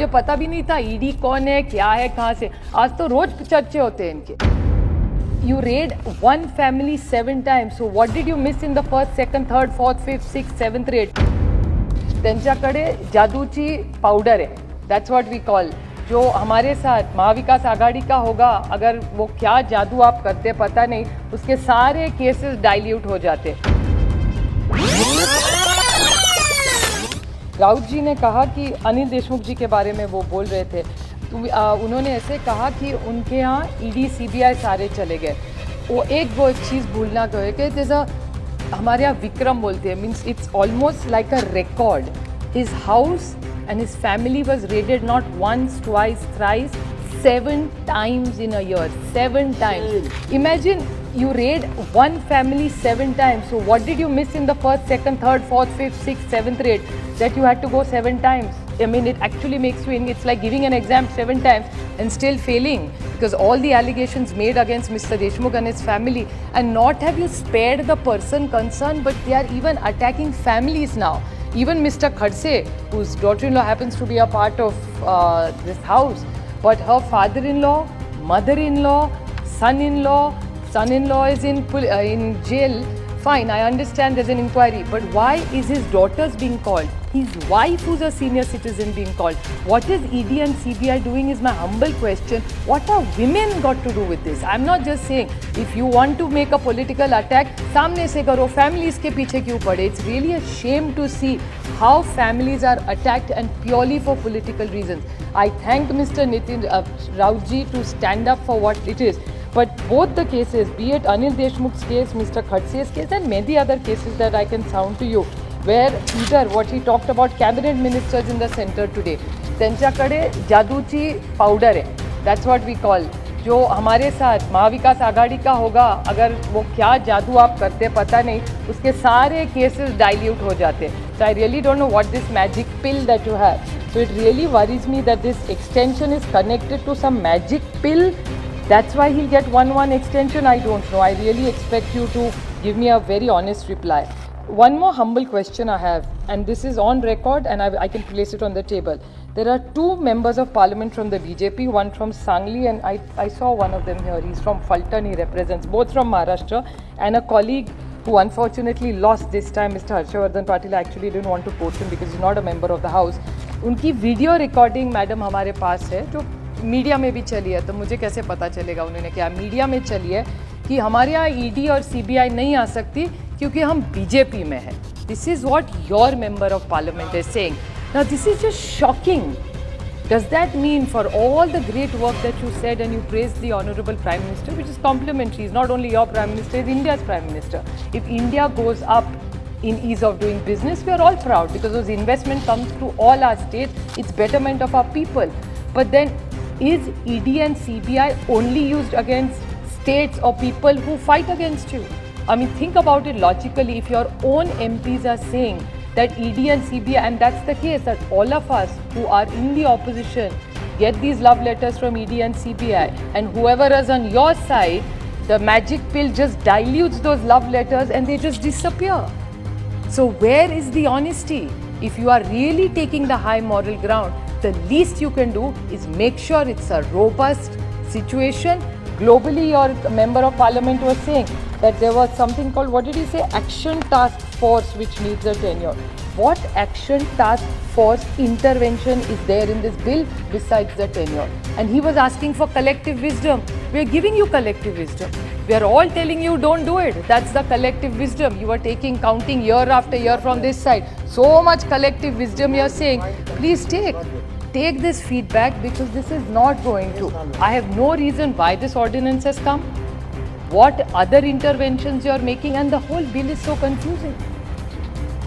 मुझे पता भी नहीं था ईडी कौन है, क्या है, कहाँ से। आज तो रोज चर्चे होते हैं इनके। You raid one family 7 times. So what did you miss in the first, second, third, fourth, fifth, sixth, seventh raid? त्यांच्याकडे जादूची पाउडर है. That's what we call. जो हमारे साथ महाविकास आघाड़ी का होगा, अगर वो क्या जादू आप करते पता नहीं, उसके सारे केसेस डाइल्यूट हो जाते। राउत जी ने कहा कि अनिल देशमुख जी के बारे में वो बोल रहे थे, तो उन्होंने ऐसे कहा कि उनके यहाँ ईडी सीबीआई सारे चले गए। वो एक चीज़ भूलना गए कि जैसा हमारे यहाँ विक्रम बोलते हैं, means it's almost like a record. His house and his family was raided not once, twice, thrice, 7 times in a year. 7 times. Imagine you raid one family 7 times. So what did you miss in the first, second, third, fourth, fifth, sixth, seventh raid that you had to go 7 times? I mean, it actually makes you, it's like giving an exam 7 times and still failing, because all the allegations made against Mr. Deshmukh and his family, and not have you spared the person concerned, but they are even attacking families now. Even Mr. Khadse, whose daughter-in-law happens to be a part of this house, but her father-in-law, mother-in-law, son-in-law is in jail. Fine, I understand there's an inquiry, but why is his daughters being called? His wife, who's a senior citizen, being called. What is ED and CBI doing is my humble question. What are women got to do with this? I'm not just saying, if you want to make a political attack, सामने से करो, families के पीछे क्यों पड़े? It's really a shame to see how families are attacked and purely for political reasons. I thank Mr. Nitin Raut ji to stand up for what it is. But both the cases, be it Anil Deshmukh's case, Mr. Khadse's case, and many other cases that I can sound to you, where either what he talked about cabinet ministers in the center today, त्यांच्याकडे जादूची powder है. That's what we call. जो हमारे साथ महाविकास आघाड़ी का होगा, अगर वो क्या जादू आप करते पता नहीं, उसके सारे केसेस डाइल्यूट हो जाते. So I really don't know what this magic pill that you have. So it really worries me that this extension is connected to some magic pill. That's why he'll get 1 extension. I don't know. I really expect you to give me a very honest reply. One more humble question I have, and this is on record, and I can place it on the table. There are 2 members of parliament from the BJP, one from Sangli, and I saw one of them here. He's from Faltan, he represents, both from Maharashtra, and a colleague who unfortunately lost this time, Mr. Harshavardhan Patil. I actually didn't want to quote him because he's not a member of the house. उनकी video recording madam हमारे पास है, जो media में भी चली है. तो मुझे कैसे पता चलेगा उन्होंने क्या मीडिया में चली है कि हमारे यहाँ ईडी और सीबीआई नहीं आ सकती क्योंकि हम बीजेपी में हैं. This is what your member of parliament is saying. Now this is just shocking. Does that mean for all the great work that you said and you praised the Honorable Prime Minister, which is complimentary, he's not only your Prime Minister, he's India's Prime Minister. If India goes up in ease of doing business, we are all proud because those investment comes to all our states, it's betterment of our people. But then is ED and CBI only used against states or people who fight against you? I mean, think about it logically. If your own MPs are saying that ED and CBI, and that's the case, that all of us who are in the opposition get these love letters from ED and CBI, and whoever is on your side, the magic pill just dilutes those love letters and they just disappear. So where is the honesty? If you are really taking the high moral ground, the least you can do is make sure it's a robust situation. Globally, your member of parliament was saying that there was something called, what did he say, action task force which needs a tenure. What action task force intervention is there in this bill besides the tenure? And he was asking for collective wisdom. We are giving you collective wisdom. We are all telling you don't do it. That's the collective wisdom. You are counting year after year from this side. So much collective wisdom you are saying. Please take this feedback, because this is not going to. I have no reason why this ordinance has come, what other interventions you are making, and the whole bill is so confusing.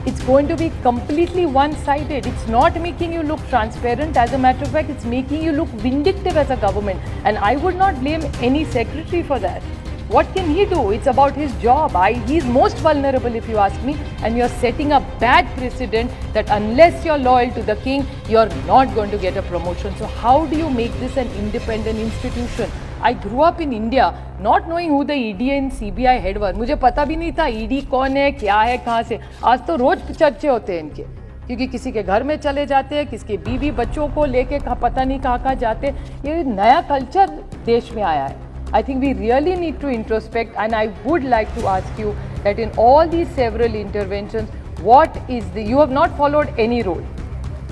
It's going to be completely one-sided. It's not making you look transparent. As a matter of fact, it's making you look vindictive as a government. And I would not blame any secretary for that. What can he do? It's about his job. He's most vulnerable, if you ask me. And you're setting a bad precedent that unless you're loyal to the king, you're not going to get a promotion. So how do you make this an independent institution? I grew up in India not knowing who the ED and CBI head were. मुझे पता भी नहीं था ED कौन है, क्या है, कहाँ से. आज तो रोज चर्चे होते हैं इनके. क्योंकि किसी के घर में चले जाते हैं, किसके बीवी बच्चों को लेके पता नहीं कहाँ जाते। ये नया कल्चर देश में आया है। I think we really need to introspect, and I would like to ask you that in all these several interventions, what is you have not followed any rule,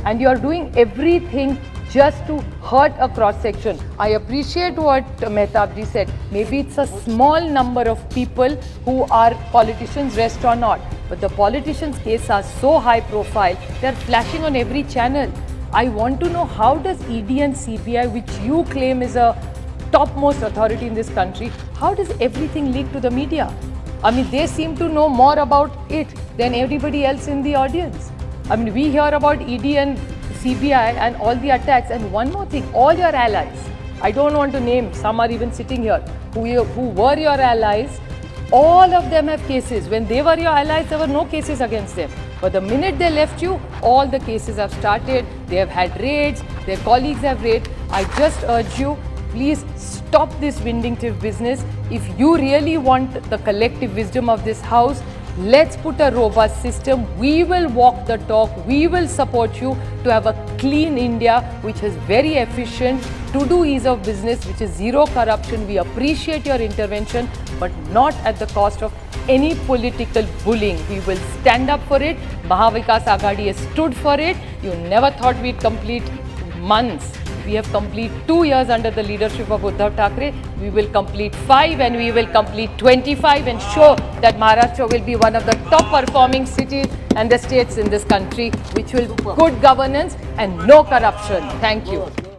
and you are doing everything just to hurt a cross section. I appreciate what Mehtab ji said. Maybe it's a small number of people who are politicians, rest or not. But the politicians' cases are so high profile, they are flashing on every channel. I want to know, how does ED and CBI, which you claim is a topmost authority in this country, how does everything leak to the media? I mean, they seem to know more about it than everybody else in the audience. I mean, we hear about ED and CBI and all the attacks. And one more thing, all your allies, I don't want to name, some are even sitting here, who were your allies, all of them have cases. When they were your allies, there were no cases against them. But the minute they left you, all the cases have started. They have had raids, their colleagues have raided. I just urge you, please stop this vindictive business. If you really want the collective wisdom of this house, let's put a robust system. We will walk the talk. We will support you to have a clean India, which is very efficient, to do ease of business, which is zero corruption. We appreciate your intervention, but not at the cost of any political bullying. We will stand up for it. Mahavikas Aghadi has stood for it. You never thought we'd complete months. We have completed 2 years under the leadership of Uddhav Thackeray. We will complete 5 and we will complete 25 and show that Maharashtra will be one of the top performing cities and the states in this country, which will good governance and no corruption. Thank you.